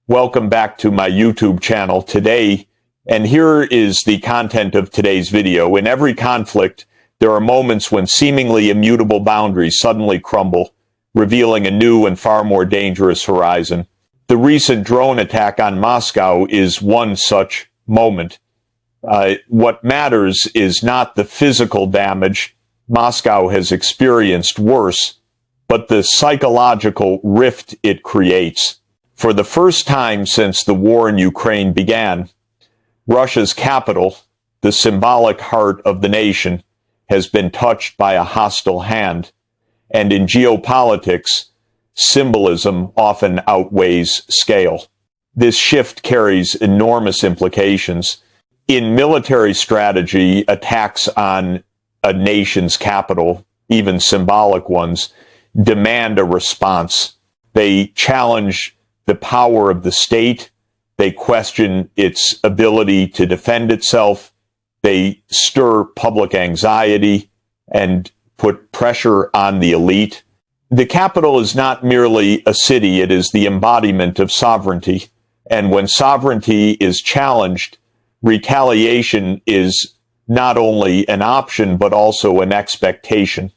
Welcome back to my YouTube channel today, and here is the content of today's video. In every conflict, there are moments when seemingly immutable boundaries suddenly crumble, revealing a new and far more dangerous horizon. The recent drone attack on Moscow is one such moment. What matters is not the physical damage Moscow has experienced worse, but the psychological rift it creates. For the first time since the war in Ukraine began, Russia's capital, the symbolic heart of the nation, has been touched by a hostile hand. And in geopolitics, symbolism often outweighs scale. This shift carries enormous implications. In military strategy, attacks on a nation's capital, even symbolic ones, demand a response. They challenge the power of the state. They question its ability to defend itself. They stir public anxiety and put pressure on the elite. The capital is not merely a city, it is the embodiment of sovereignty. And when sovereignty is challenged, retaliation is not only an option, but also an expectation.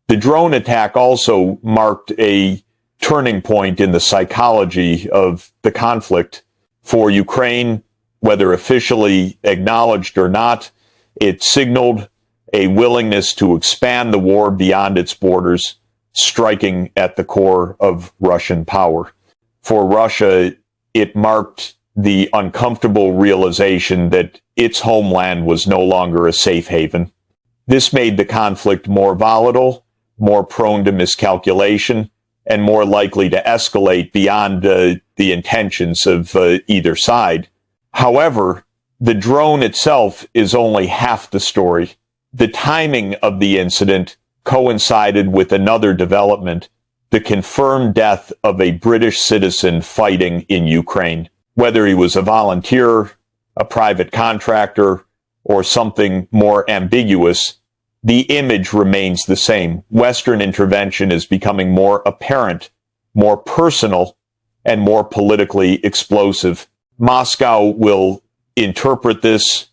The drone attack also marked a turning point in the psychology of the conflict. For Ukraine, whether officially acknowledged or not, it signaled a willingness to expand the war beyond its borders, striking at the core of Russian power. For Russia, it marked the uncomfortable realization that its homeland was no longer a safe haven. This made the conflict more volatile, more prone to miscalculation, and more likely to escalate beyond the intentions of either side. However, the drone itself is only half the story. The timing of the incident coincided with another development, the confirmed death of a British citizen fighting in Ukraine. Whether he was a volunteer, a private contractor, or something more ambiguous, the image remains the same. Western intervention is becoming more apparent, more personal, and more politically explosive. Moscow will interpret this,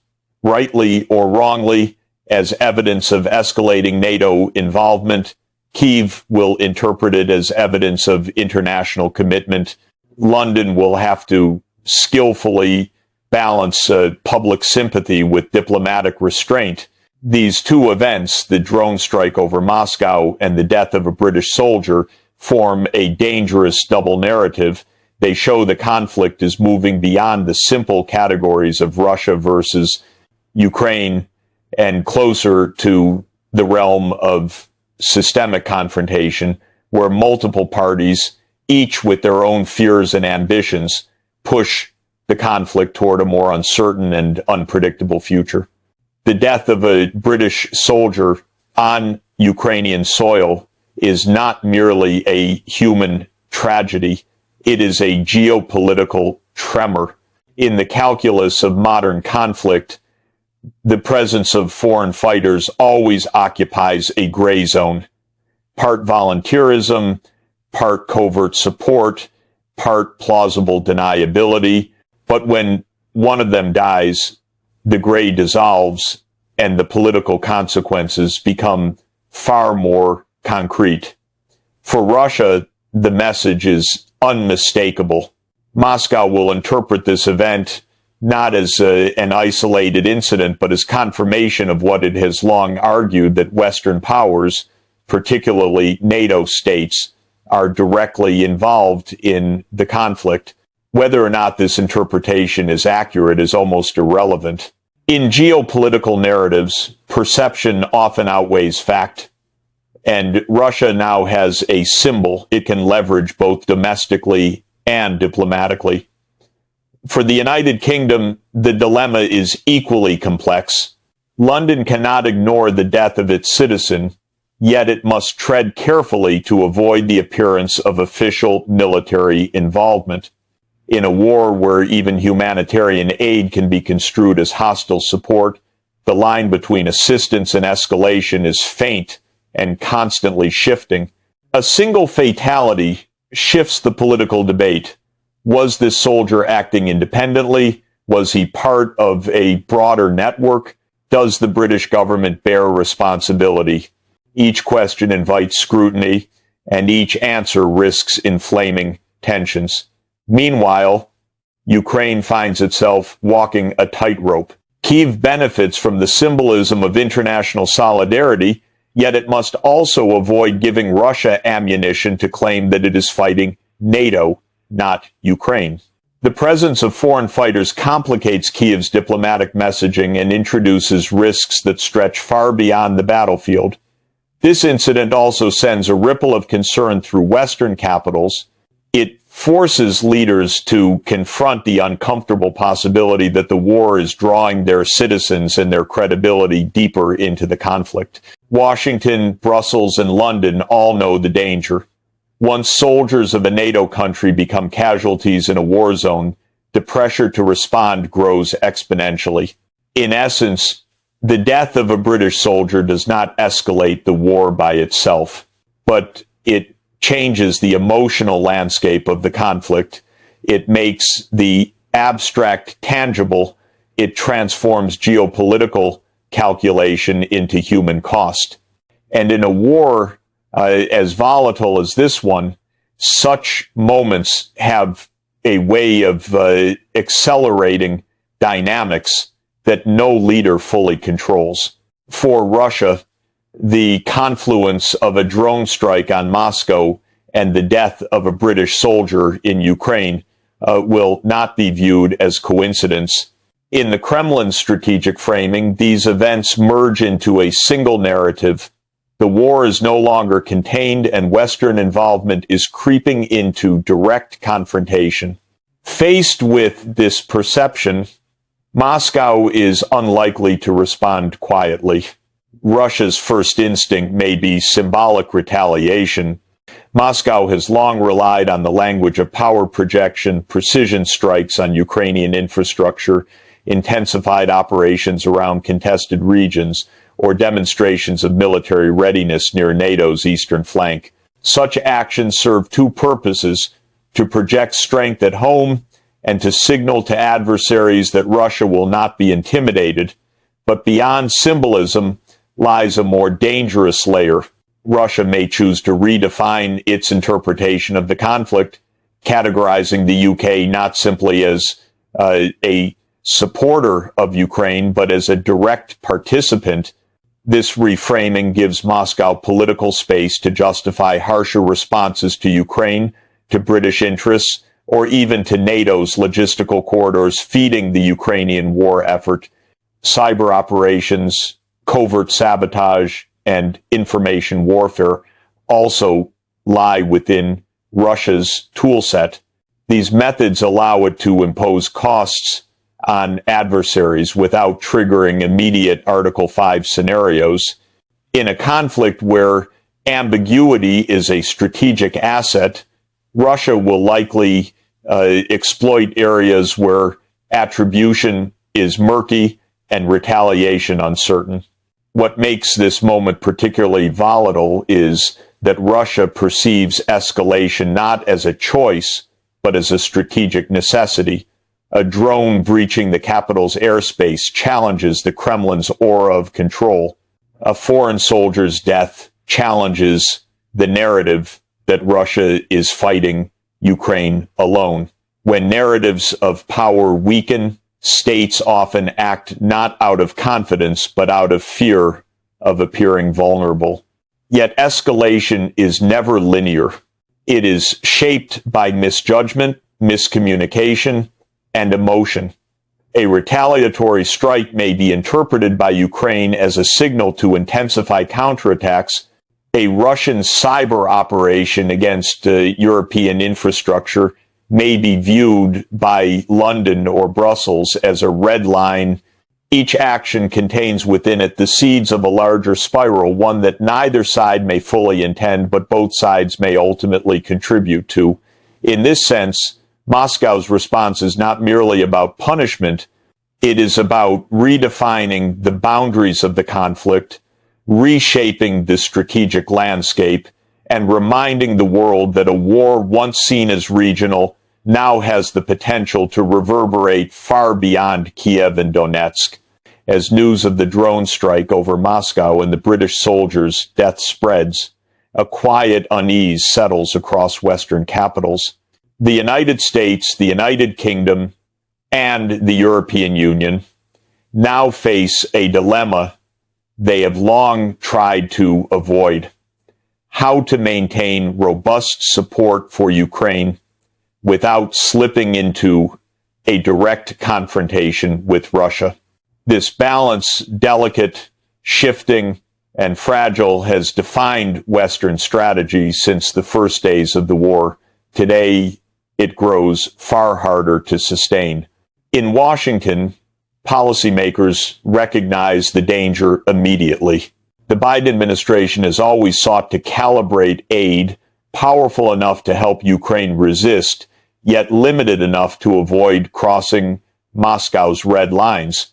rightly or wrongly, as evidence of escalating NATO involvement. Kyiv will interpret it as evidence of international commitment. London will have to skillfully balance public sympathy with diplomatic restraint. These two events, the drone strike over Moscow and the death of a British soldier, form a dangerous double narrative. They show the conflict is moving beyond the simple categories of Russia versus Ukraine and closer to the realm of systemic confrontation, where multiple parties, each with their own fears and ambitions, push the conflict toward a more uncertain and unpredictable future. The death of a British soldier on Ukrainian soil is not merely a human tragedy. It is a geopolitical tremor. In the calculus of modern conflict, the presence of foreign fighters always occupies a gray zone. Part volunteerism, part covert support, part plausible deniability. But when one of them dies, the gray dissolves and the political consequences become far more concrete. For Russia, the message is unmistakable. Moscow will interpret this event not as an isolated incident, but as confirmation of what it has long argued, that Western powers, particularly NATO states, are directly involved in the conflict. Whether or not this interpretation is accurate is almost irrelevant. In geopolitical narratives, perception often outweighs fact, and Russia now has a symbol it can leverage both domestically and diplomatically. For the United Kingdom, the dilemma is equally complex. London cannot ignore the death of its citizen, yet it must tread carefully to avoid the appearance of official military involvement. In a war where even humanitarian aid can be construed as hostile support, the line between assistance and escalation is faint and constantly shifting. A single fatality shifts the political debate. Was this soldier acting independently? Was he part of a broader network? Does the British government bear responsibility? Each question invites scrutiny, and each answer risks inflaming tensions. Meanwhile, Ukraine finds itself walking a tightrope. Kyiv benefits from the symbolism of international solidarity, yet it must also avoid giving Russia ammunition to claim that it is fighting NATO, not Ukraine. The presence of foreign fighters complicates Kyiv's diplomatic messaging and introduces risks that stretch far beyond the battlefield. This incident also sends a ripple of concern through Western capitals. It forces leaders to confront the uncomfortable possibility that the war is drawing their citizens and their credibility deeper into the conflict. Washington, Brussels, and London all know the danger. Once soldiers of a NATO country become casualties in a war zone, the pressure to respond grows exponentially. In essence, the death of a British soldier does not escalate the war by itself, but it changes the emotional landscape of the conflict. It makes the abstract tangible. It transforms geopolitical calculation into human cost. And in a war as volatile as this one, such moments have a way of accelerating dynamics that no leader fully controls. For Russia, the confluence of a drone strike on Moscow and the death of a British soldier in Ukraine will not be viewed as coincidence. In the Kremlin's strategic framing, these events merge into a single narrative. The war is no longer contained, and Western involvement is creeping into direct confrontation. Faced with this perception, Moscow is unlikely to respond quietly. Russia's first instinct may be symbolic retaliation. Moscow has long relied on the language of power projection, precision strikes on Ukrainian infrastructure, intensified operations around contested regions, or demonstrations of military readiness near NATO's eastern flank. Such actions serve two purposes: to project strength at home and to signal to adversaries that Russia will not be intimidated. But beyond symbolism lies a more dangerous layer. Russia may choose to redefine its interpretation of the conflict, categorizing the UK not simply as a supporter of Ukraine, but as a direct participant. This reframing gives Moscow political space to justify harsher responses to Ukraine, to British interests, or even to NATO's logistical corridors feeding the Ukrainian war effort. Cyber operations, covert sabotage, and information warfare also lie within Russia's toolset. These methods allow it to impose costs on adversaries without triggering immediate Article 5 scenarios. In a conflict where ambiguity is a strategic asset, Russia will likely exploit areas where attribution is murky and retaliation uncertain. What makes this moment particularly volatile is that Russia perceives escalation not as a choice, but as a strategic necessity. A drone breaching the capital's airspace challenges the Kremlin's aura of control. A foreign soldier's death challenges the narrative that Russia is fighting Ukraine alone. When narratives of power weaken, states often act not out of confidence, but out of fear of appearing vulnerable. Yet escalation is never linear. It is shaped by misjudgment, miscommunication, and emotion. A retaliatory strike may be interpreted by Ukraine as a signal to intensify counterattacks. A Russian cyber operation against European infrastructure may be viewed by London or Brussels as a red line. Each action contains within it the seeds of a larger spiral, one that neither side may fully intend, but both sides may ultimately contribute to. In this sense, Moscow's response is not merely about punishment. It is about redefining the boundaries of the conflict, reshaping the strategic landscape, and reminding the world that a war once seen as regional now has the potential to reverberate far beyond Kiev and Donetsk. As news of the drone strike over Moscow and the British soldiers' death spreads, a quiet unease settles across Western capitals. The United States, the United Kingdom, and the European Union now face a dilemma they have long tried to avoid: how to maintain robust support for Ukraine without slipping into a direct confrontation with Russia. This balance, delicate, shifting, and fragile, has defined Western strategy since the first days of the war. Today, it grows far harder to sustain. In Washington, policymakers recognize the danger immediately. The Biden administration has always sought to calibrate aid powerful enough to help Ukraine resist, yet limited enough to avoid crossing Moscow's red lines.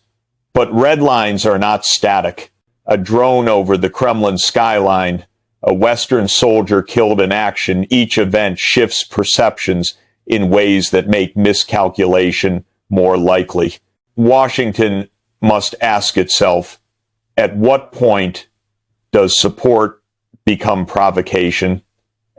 But red lines are not static. A drone over the Kremlin skyline, a Western soldier killed in action, each event shifts perceptions in ways that make miscalculation more likely. Washington must ask itself, at what point does support become provocation,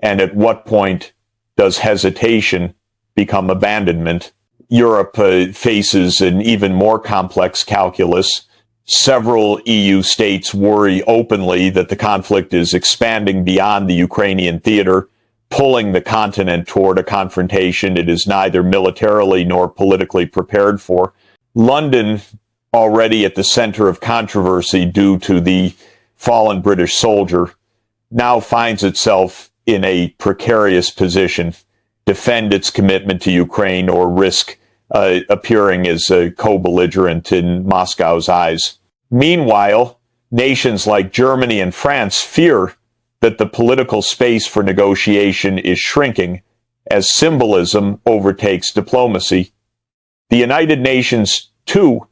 and at what point does hesitation become abandonment? Europe faces an even more complex calculus. Several EU states worry openly that the conflict is expanding beyond the Ukrainian theater, pulling the continent toward a confrontation it is neither militarily nor politically prepared for. London, already at the center of controversy due to the fallen British soldier, now finds itself in a precarious position: defend its commitment to Ukraine or risk appearing as a co-belligerent in Moscow's eyes. Meanwhile, nations like Germany and France fear that the political space for negotiation is shrinking as symbolism overtakes diplomacy. The United Nations, too,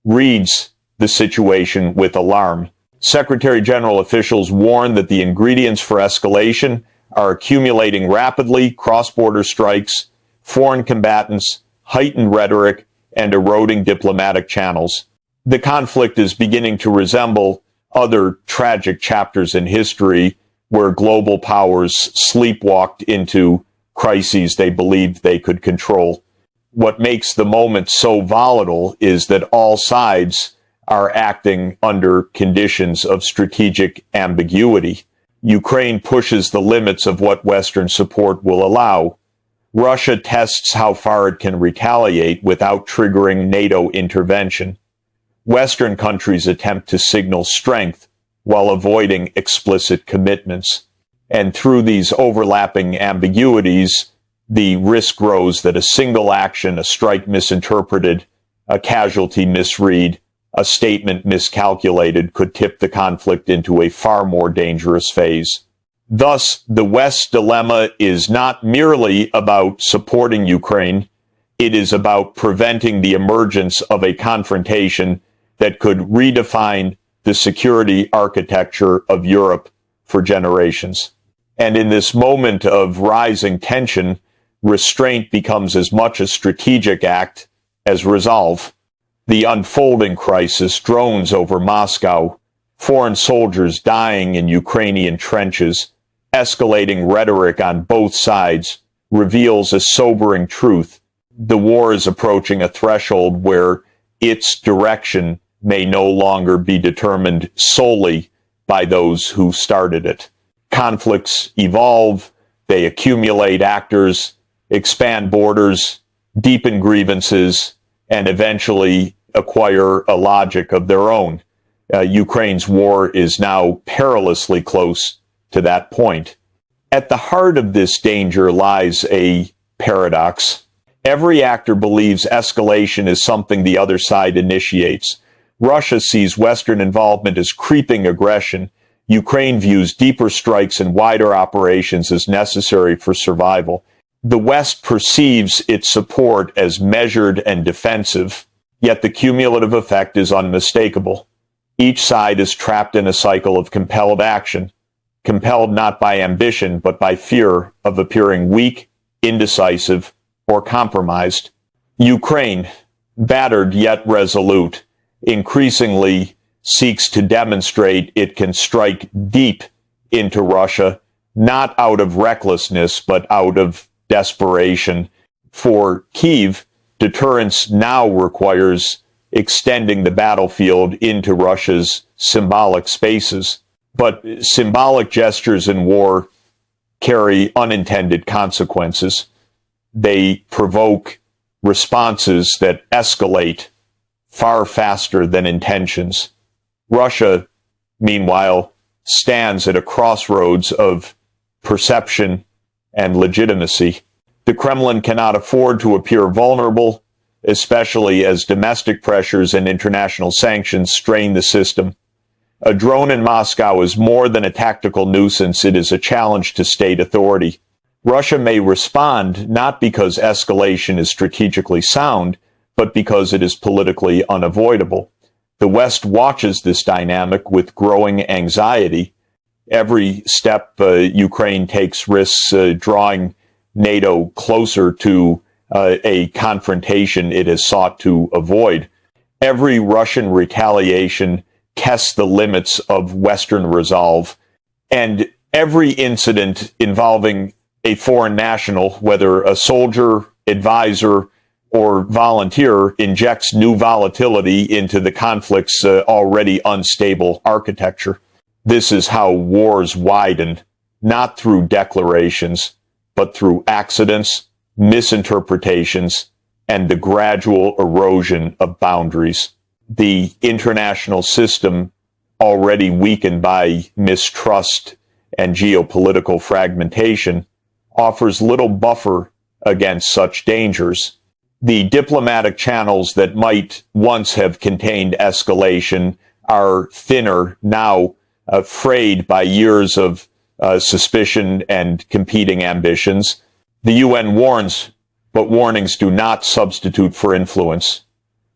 reads the situation with alarm. Secretary General officials warn that the ingredients for escalation are accumulating rapidly: cross-border strikes, foreign combatants, heightened rhetoric, and eroding diplomatic channels. The conflict is beginning to resemble other tragic chapters in history where global powers sleepwalked into crises they believed they could control. What makes the moment so volatile is that all sides are acting under conditions of strategic ambiguity. Ukraine pushes the limits of what Western support will allow. Russia tests how far it can retaliate without triggering NATO intervention. Western countries attempt to signal strength while avoiding explicit commitments. And through these overlapping ambiguities, the risk grows that a single action, a strike misinterpreted, a casualty misread, a statement miscalculated, could tip the conflict into a far more dangerous phase. Thus, the West's dilemma is not merely about supporting Ukraine, it is about preventing the emergence of a confrontation that could redefine the security architecture of Europe for generations. And in this moment of rising tension, restraint becomes as much a strategic act as resolve. The unfolding crisis, drones over Moscow, foreign soldiers dying in Ukrainian trenches, escalating rhetoric on both sides, reveals a sobering truth. The war is approaching a threshold where its direction may no longer be determined solely by those who started it. Conflicts evolve, they accumulate actors, expand borders, deepen grievances, and eventually acquire a logic of their own. Ukraine's war is now perilously close to that point. At the heart of this danger lies a paradox. Every actor believes escalation is something the other side initiates. Russia sees Western involvement as creeping aggression. Ukraine views deeper strikes and wider operations as necessary for survival. The West perceives its support as measured and defensive, yet the cumulative effect is unmistakable. Each side is trapped in a cycle of compelled action, compelled not by ambition, but by fear of appearing weak, indecisive, or compromised. Ukraine, battered yet resolute, increasingly seeks to demonstrate it can strike deep into Russia, not out of recklessness, but out of desperation. For Kyiv, deterrence now requires extending the battlefield into Russia's symbolic spaces. But symbolic gestures in war carry unintended consequences. They provoke responses that escalate far faster than intentions. Russia, meanwhile, stands at a crossroads of perception and legitimacy. The Kremlin cannot afford to appear vulnerable, especially as domestic pressures and international sanctions strain the system. A drone in Moscow is more than a tactical nuisance, it is a challenge to state authority. Russia may respond not because escalation is strategically sound, but because it is politically unavoidable. The West watches this dynamic with growing anxiety. Every step Ukraine takes risks drawing NATO closer to a confrontation it has sought to avoid. Every Russian retaliation tests the limits of Western resolve, and every incident involving a foreign national, whether a soldier, advisor, or volunteer, injects new volatility into the conflict's already unstable architecture. This is how wars widen, not through declarations, but through accidents, misinterpretations, and the gradual erosion of boundaries. The international system, already weakened by mistrust and geopolitical fragmentation, offers little buffer against such dangers. The diplomatic channels that might once have contained escalation are thinner now, frayed by years of suspicion and competing ambitions. The UN warns, but warnings do not substitute for influence.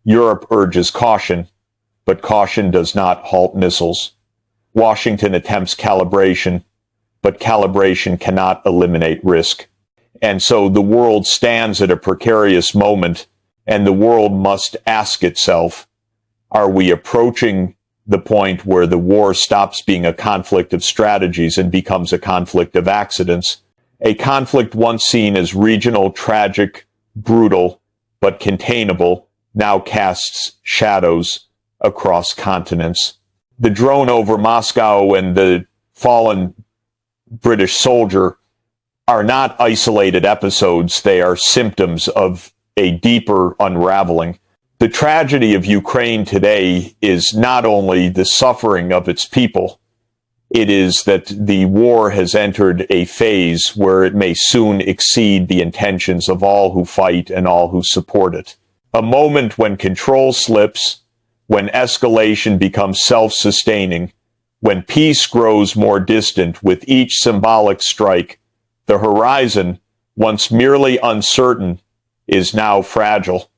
Europe urges caution, but caution does not halt missiles. Washington attempts calibration, but calibration cannot eliminate risk. And so the world stands at a precarious moment, and the world must ask itself, are we approaching the point where the war stops being a conflict of strategies and becomes a conflict of accidents? A conflict once seen as regional, tragic, brutal, but containable, now casts shadows across continents. The drone over Moscow and the fallen British soldier are not isolated episodes. They are symptoms of a deeper unraveling. The tragedy of Ukraine today is not only the suffering of its people, it is that the war has entered a phase where it may soon exceed the intentions of all who fight and all who support it. A moment when control slips, when escalation becomes self-sustaining, when peace grows more distant with each symbolic strike. The horizon, once merely uncertain, is now fragile.